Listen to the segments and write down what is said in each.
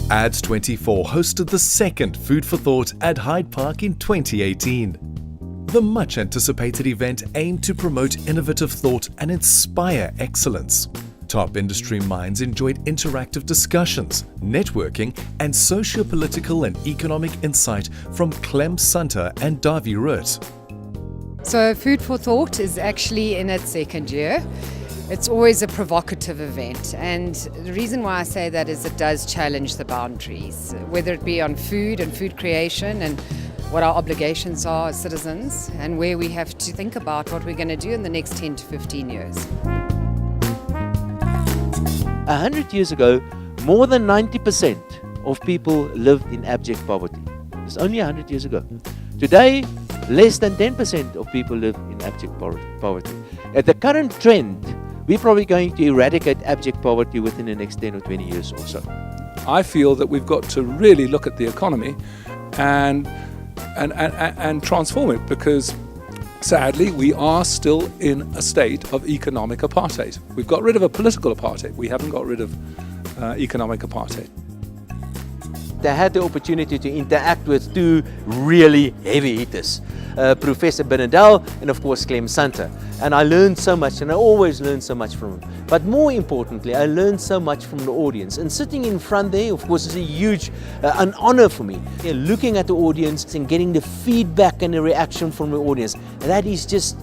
Ads24 hosted the second Food for Thought at Hyde Park in 2018. The much-anticipated event aimed to promote innovative thought and inspire excellence. Top industry minds enjoyed interactive discussions, networking, and socio-political and economic insight from Clem Sunter and Davi Root. So Food for Thought is actually in its second year. It's always a provocative event, and the reason why I say that is it does challenge the boundaries, whether it be on food and food creation and what our obligations are as citizens, and where we have to think about what we're going to do in the next 10 to 15 years. 100 years ago, more than 90% of people lived in abject poverty. It's only 100 years ago. Today, less than 10% of people live in abject poverty. At the current trend, we're probably going to eradicate abject poverty within the next 10 or 20 years or so. I feel that we've got to really look at the economy and transform it, because sadly we are still in a state of economic apartheid. We've got rid of a political apartheid. We haven't got rid of economic apartheid. They had the opportunity to interact with two really heavy hitters, Professor Benadel and of course Clem Sunter. And I learned so much, and I always learn so much from them. But more importantly, I learned so much from the audience. And sitting in front there, of course, is a huge an honor for me. Looking at the audience and getting the feedback and the reaction from the audience, that is just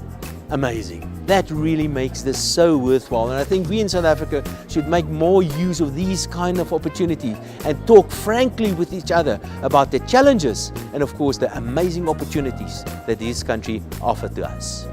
amazing. That really makes this so worthwhile, and I think we in South Africa should make more use of these kind of opportunities and talk frankly with each other about the challenges and of course the amazing opportunities that this country offers to us.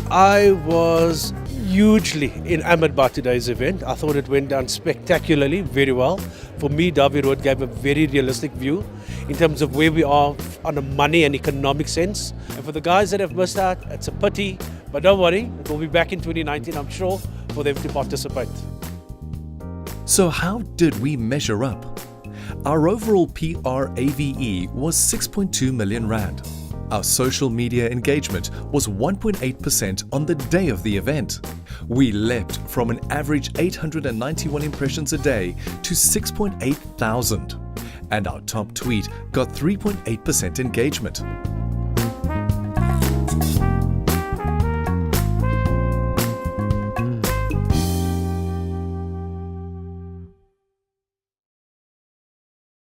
I was hugely enamored by today's event. I thought it went down spectacularly, very well. For me, Davi Root gave a very realistic view in terms of where we are on a money and economic sense. And for the guys that have missed out, it's a pity, but don't worry, it will be back in 2019, I'm sure, for them to participate. So how did we measure up? Our overall PRAVE was 6.2 million rand. Our social media engagement was 1.8% on the day of the event. We leapt from an average 891 impressions a day to 6.8 thousand. And our top tweet got 3.8% engagement.